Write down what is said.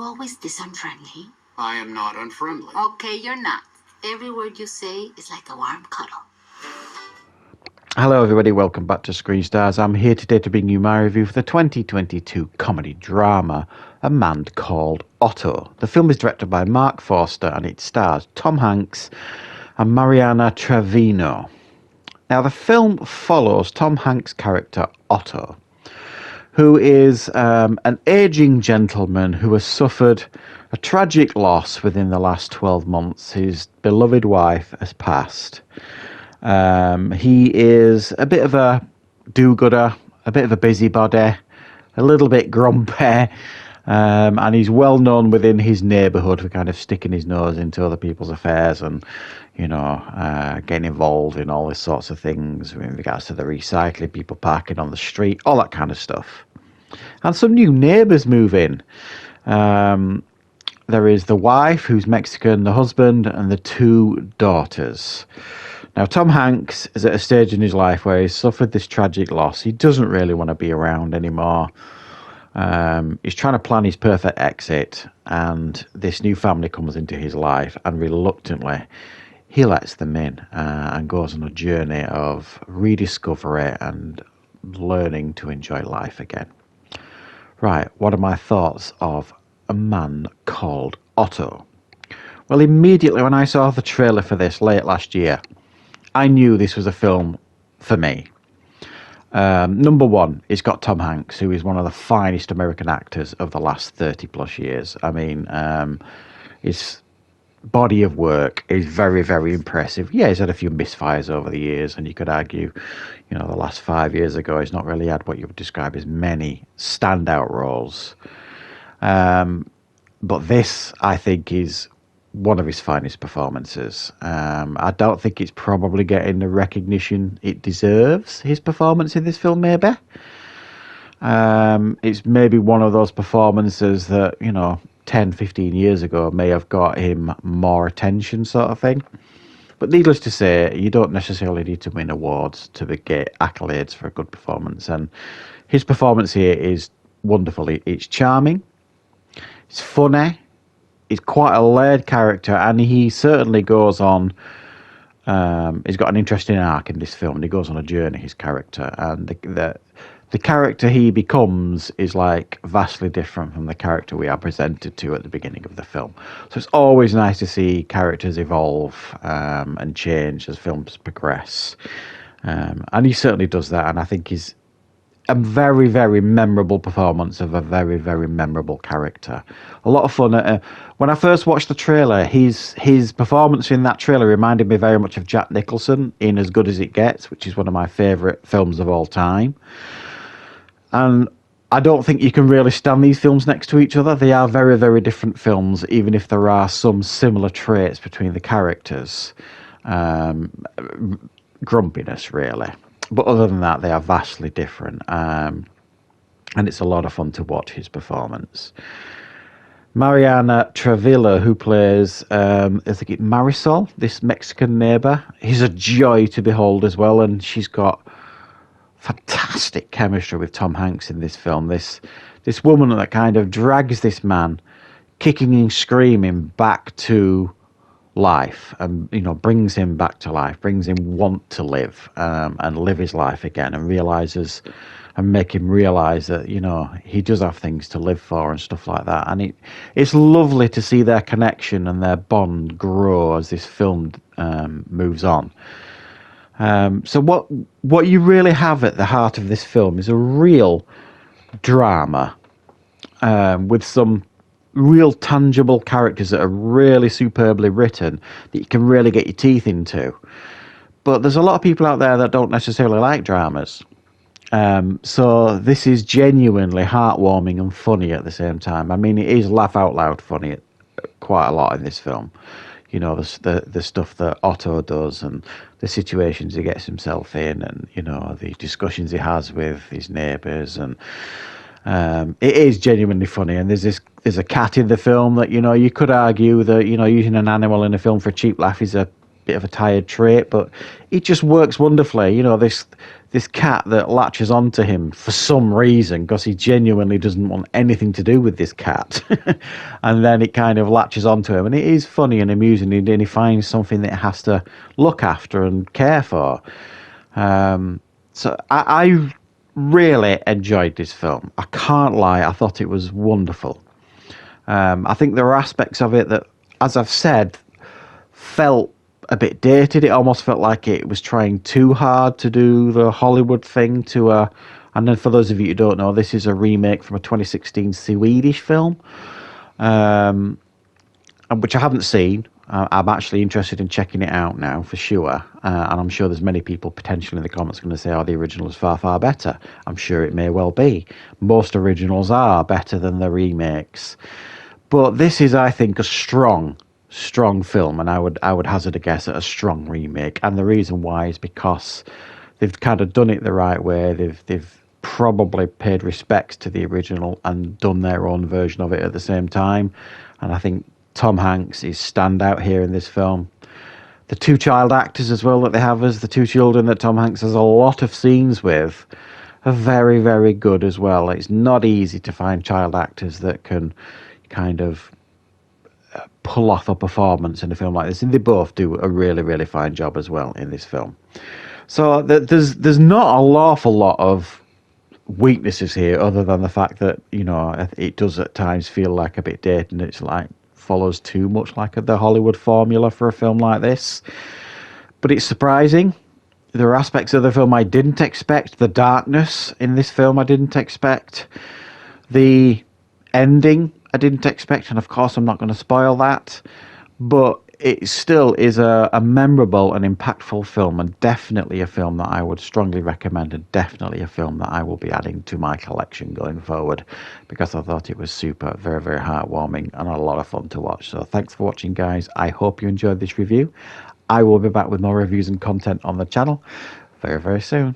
always this unfriendly? I am not unfriendly. Okay, you're not. Every word you say is like a warm cuddle. Hello everybody, welcome back to Screenstars. I'm here today to bring you my review for the 2022 comedy drama A Man Called Otto. The film is directed by Mark Forster and it stars Tom Hanks and Mariana Trevino. Now the film follows Tom Hanks' character Otto, who is an aging gentleman who has suffered a tragic loss within the last 12 months. His beloved wife has passed. He is a bit of a do-gooder, a bit of a busybody, a little bit grumpy, and he's well known within his neighbourhood for kind of sticking his nose into other people's affairs and, getting involved in all these sorts of things in regards to the recycling, people parking on the street, all that kind of stuff. And some new neighbours move in. There is the wife, who's Mexican, the husband, and the two daughters. Now, Tom Hanks is at a stage in his life where he's suffered this tragic loss. He doesn't really want to be around anymore. He's trying to plan his perfect exit, and this new family comes into his life, and reluctantly, he lets them in and goes on a journey of rediscovery and learning to enjoy life again. Right, what are my thoughts of A Man Called Otto? Well, immediately when I saw the trailer for this late last year, I knew this was a film for me. Number one, it's got Tom Hanks, who is one of the finest American actors of the last 30 plus years. I mean, his body of work is very, very impressive. Yeah, he's had a few misfires over the years, and you could argue, the last 5 years ago, he's not really had what you would describe as many standout roles. But this, I think, is one of his finest performances. I don't think it's probably getting the recognition it deserves, his performance in this film, maybe. It's maybe one of those performances that, 10, 15 years ago may have got him more attention, sort of thing. But needless to say, you don't necessarily need to win awards to get accolades for a good performance. And his performance here is wonderful. It's charming, it's funny, he's quite a layered character, and he certainly goes on. He's got an interesting arc in this film, and he goes on a journey, his character, and the character he becomes is like vastly different from the character we are presented to at the beginning of the film. So it's always nice to see characters evolve and change as films progress, and he certainly does that. And I think he's a very, very memorable performance of a very, very memorable character. A lot of fun. When I first watched the trailer, his performance in that trailer reminded me very much of Jack Nicholson in As Good As It Gets, which is one of my favourite films of all time. And I don't think you can really stand these films next to each other. They are very, very different films, even if there are some similar traits between the characters. Grumpiness, really. But other than that, they are vastly different. And it's a lot of fun to watch his performance. Mariana Trevino, who plays, I think it's Marisol, this Mexican neighbour. He's a joy to behold as well, and she's got fantastic chemistry with Tom Hanks in this film. This woman that kind of drags this man, kicking and screaming, back to life, and brings him back to life, brings him want to live and live his life again, and realizes and make him realize that he does have things to live for and stuff like that. And it's lovely to see their connection and their bond grow as this film moves on. So what you really have at the heart of this film is a real drama with some real tangible characters that are really superbly written that you can really get your teeth into. But there's a lot of people out there that don't necessarily like dramas. So this is genuinely heartwarming and funny at the same time. I mean, it is laugh out loud funny quite a lot in this film. The stuff that Otto does and the situations he gets himself in, and the discussions he has with his neighbours, and it is genuinely funny. And there's a cat in the film that you could argue that using an animal in a film for a cheap laugh is a bit of a tired trait, but it just works wonderfully. this cat that latches onto him for some reason because he genuinely doesn't want anything to do with this cat. And then it kind of latches onto him. And it is funny and amusing. And he finds something that he has to look after and care for. So I really enjoyed this film. I can't lie. I thought it was wonderful. I think there are aspects of it that, as I've said, felt a bit dated. It almost felt like it was trying too hard to do the Hollywood thing and then for those of you who don't know, this is a remake from a 2016 Swedish film, which I haven't seen. I'm actually interested in checking it out now for sure. And I'm sure there's many people potentially in the comments going to say, oh, the original is far, far better. I'm sure it may well be. Most originals are better than the remakes. But this is, I think, a strong film, and I would hazard a guess at a strong remake. And the reason why is because they've kind of done it the right way. They've probably paid respects to the original and done their own version of it at the same time. And I think Tom Hanks is standout here in this film. The two child actors as well that they have as the two children that Tom Hanks has a lot of scenes with are very, very good as well. It's not easy to find child actors that can kind of pull off a performance in a film like this, and they both do a really, really fine job as well in this film. So there's not an awful lot of weaknesses here, other than the fact that, you know, it does at times feel like a bit dated, and it's like follows too much like the Hollywood formula for a film like this. But it's surprising. There are aspects of the film I didn't expect. The darkness in this film I didn't expect. The ending I didn't expect, and of course I'm not going to spoil that, but it still is a memorable and impactful film, and definitely a film that I would strongly recommend, and definitely a film that I will be adding to my collection going forward, because I thought it was super, very, very heartwarming and a lot of fun to watch. So thanks for watching, guys. I hope you enjoyed this review. I will be back with more reviews and content on the channel very, very soon.